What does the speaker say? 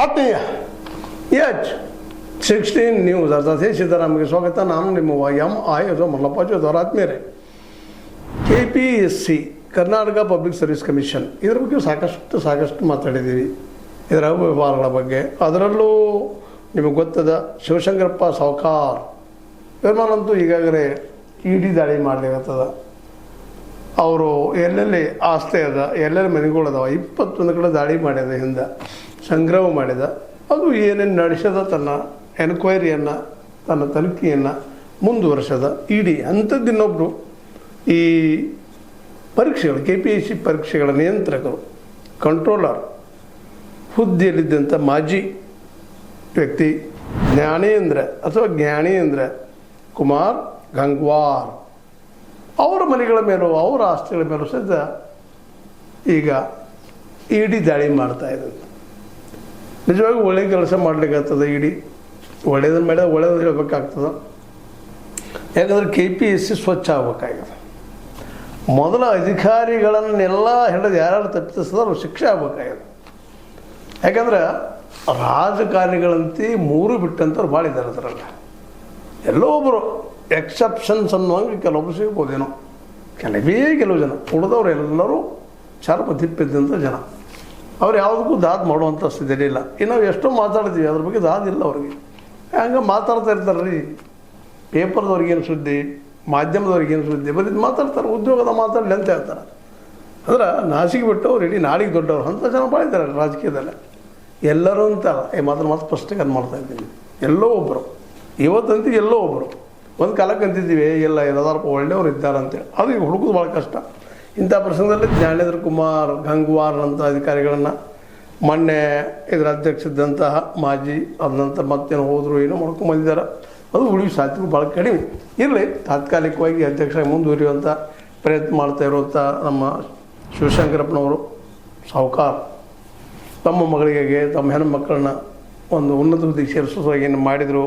ಆತ್ಮೀಯ H 16 news ಅರ್ಥಾತ್ ಸಿದ್ದರಾಮಯ್ಯ ಸ್ವಾಗತ. ನಾನು ನಿಮ್ಮ ಎಂ.ಐ. ಮಲ್ಲಪ್ಪಾಜಿ ಆತ್ಮೀಯರೇ, KPSC Karnataka public service commission ಇದರ ಬಗ್ಗೆ ಸಾಕಷ್ಟು ಮಾತಾಡಿದ್ದೀವಿ, ಇದರ ವ್ಯವಹಾರಗಳ ಬಗ್ಗೆ. ಅದರಲ್ಲೂ ನಿಮಗೆ ಗೊತ್ತದ ಶಿವಶಂಕರಪ್ಪ ಸಾವ್ಕಾರ್ ಇವ್ರನ್ನಂತೂ ಈಗಾಗಲೇ ED ದಾಳಿ ಮಾಡಲಿಕ್ಕತ್ತದ. ಅವರು ಎಲ್ಲೆಲ್ಲಿ ಆಸ್ತಿ ಅದ, ಎಲ್ಲೆಲ್ಲಿ ಮನೆಗಳದಾವ, 21 ಕಡೆ ದಾಳಿ ಮಾಡ್ಯದ, ಹಿಂದೆ ಸಂಗ್ರಹ ಮಾಡಿದ. ಅದು ಏನೇನು ನಡೆಸದ, ತನ್ನ ಎನ್ಕ್ವೈರಿಯನ್ನು, ತನ್ನ ತನಿಖೆಯನ್ನು ಮುಂದುವರೆಸದ ED. ಅಂಥದ್ದು ಇನ್ನೊಬ್ಬರು ಈ ಪರೀಕ್ಷೆಗಳು KPSC ಪರೀಕ್ಷೆಗಳ ನಿಯಂತ್ರಕರು, ಕಂಟ್ರೋಲರ್ ಹುದ್ದೆಯಲ್ಲಿದ್ದಂಥ ಮಾಜಿ ವ್ಯಕ್ತಿ ಜ್ಞಾನೇಂದ್ರ ಕುಮಾರ್ ಗಂಗ್ವಾರ್ ಅವರ ಮನೆಗಳ ಮೇಲೂ ಅವರ ಆಸ್ತಿಗಳ ಮೇಲೂ ಸಹಿತ ಈಗ ED ದಾಳಿ ಮಾಡ್ತಾ ಇದೆ. ನಿಜವಾಗಿ ಒಳ್ಳೆ ಕೆಲಸ ಮಾಡ್ಲಿಕ್ಕಾಗ್ತದೆ. ED ಒಳ್ಳೇದನ್ನು ಮಾಡಿದ ಒಳ್ಳೇದು ಹೇಳಬೇಕಾಗ್ತದೆ. ಯಾಕಂದರೆ KPSC ಸ್ವಚ್ಛ ಆಗ್ಬೇಕಾಗಿದೆ. ಮೊದಲ ಅಧಿಕಾರಿಗಳನ್ನೆಲ್ಲ ಹಿಡಿದು ಯಾರು ತಪ್ಪಿಸಿದ್ರೆ ಅವ್ರು ಶಿಕ್ಷೆ ಆಗ್ಬೇಕಾಗಿದೆ. ಯಾಕಂದ್ರೆ ರಾಜಕಾರಣಿಗಳಂತೆ 3 ಬಿಟ್ಟಂಥವ್ರು ಭಾಳ ಇದ್ದಾರೆ ಅದರಲ್ಲಿ. ಎಲ್ಲೋ ಒಬ್ಬರು ಎಕ್ಸೆಪ್ಷನ್ಸ್ ಅನ್ನುವಂಗೆ ಕೆಲವೊಬ್ಬರು ಸಿಗ್ಬೋದೇನೋ, ಕೆಲವು ಜನ. ಉಳಿದವ್ರು ಎಲ್ಲರೂ ಶಾರ್ಪ ತಿಪ್ಪಿದ್ದಂಥ ಜನ. ಅವ್ರು ಯಾವುದಕ್ಕೂ ದಾದ್ ಮಾಡುವಂಥ ಸ್ಥಿತಿ ಇಲ್ಲ. ಇನ್ನು ನಾವು ಎಷ್ಟೋ ಮಾತಾಡ್ತೀವಿ, ಅದ್ರ ಬಗ್ಗೆ ದಾದಿಲ್ಲ ಅವ್ರಿಗೆ. ಹಂಗೆ ಮಾತಾಡ್ತಾ ಇರ್ತಾರೆ ರೀ. ಪೇಪರ್ದವ್ರಿಗೇನು ಸುದ್ದಿ, ಮಾಧ್ಯಮದವ್ರಿಗೇನು ಸುದ್ದಿ, ಬರೀ ಮಾತಾಡ್ತಾರೆ. ಉದ್ಯೋಗದ ಮಾತಾಡಲಿ ಅಂತ ಹೇಳ್ತಾರೆ. ಅಂದ್ರೆ ನಾಸಿಗೆ ಬಿಟ್ಟು ಅವ್ರು ಇಡೀ ನಾಡಿಗೆ ದೊಡ್ಡವ್ರು ಅಂಥ ಜನ ಭಾಳ ಇದ್ದಾರೆ ರಾಜಕೀಯದಲ್ಲಿ. ಎಲ್ಲರೂ ಅಂತಲ್ಲ, ಈ ಮಾತು ಸ್ಪಷ್ಟೀಕರಣ ಮಾಡ್ತಾ ಇದ್ದೀನಿ. ಎಲ್ಲೋ ಒಬ್ಬರು, ಇವತ್ತಂತೂ ಎಲ್ಲೋ ಒಬ್ಬರು. ಒಂದು ಕಾಲಕ್ಕೆ ಅಂತಿದ್ದೀವಿ ಎಲ್ಲ ಏನಾದಾರಪ್ಪ ಒಳ್ಳೆಯವ್ರು ಇದ್ದಾರೆ ಅಂತೇಳಿ. ಅದು ಈಗ ಹುಡುಕೋದು ಭಾಳ ಕಷ್ಟ. ಇಂಥ ಪ್ರಸಂಗದಲ್ಲಿ ಜ್ಞಾನೇಂದ್ರ ಕುಮಾರ್ ಗಂಗ್ವಾರ್ ಅಂತ ಅಧಿಕಾರಿಗಳನ್ನು ಮೊನ್ನೆ ಇದರ ಅಧ್ಯಕ್ಷದಂತಹ ಮಾಜಿ ಅದ ನಂತರ ಮತ್ತೇನು ಹೋದರು ಏನೋ ಮಾಡ್ಕೊಂಬಂದಿದ್ದಾರೆ. ಅದು ಉಳಿಯುವ ಸಾಧ್ಯತೆ ಭಾಳ ಕಡಿಮೆ. ಇರಲಿ, ತಾತ್ಕಾಲಿಕವಾಗಿ ಅಧ್ಯಕ್ಷರಾಗಿ ಮುಂದುವರಿಯುವಂಥ ಪ್ರಯತ್ನ ಮಾಡ್ತಾ ಇರುವಂಥ ನಮ್ಮ ಶಿವಶಂಕರಪ್ಪನವರು ಸಾವ್ಕಾರ್ ತಮ್ಮ ಮಗಳಿಗೆ, ತಮ್ಮ ಹೆಣ್ಣು ಮಕ್ಕಳನ್ನ ಒಂದು ಉನ್ನತ ಹುದ್ದೆಗೆ ಸೇರಿಸೋ ಏನು ಮಾಡಿದರು.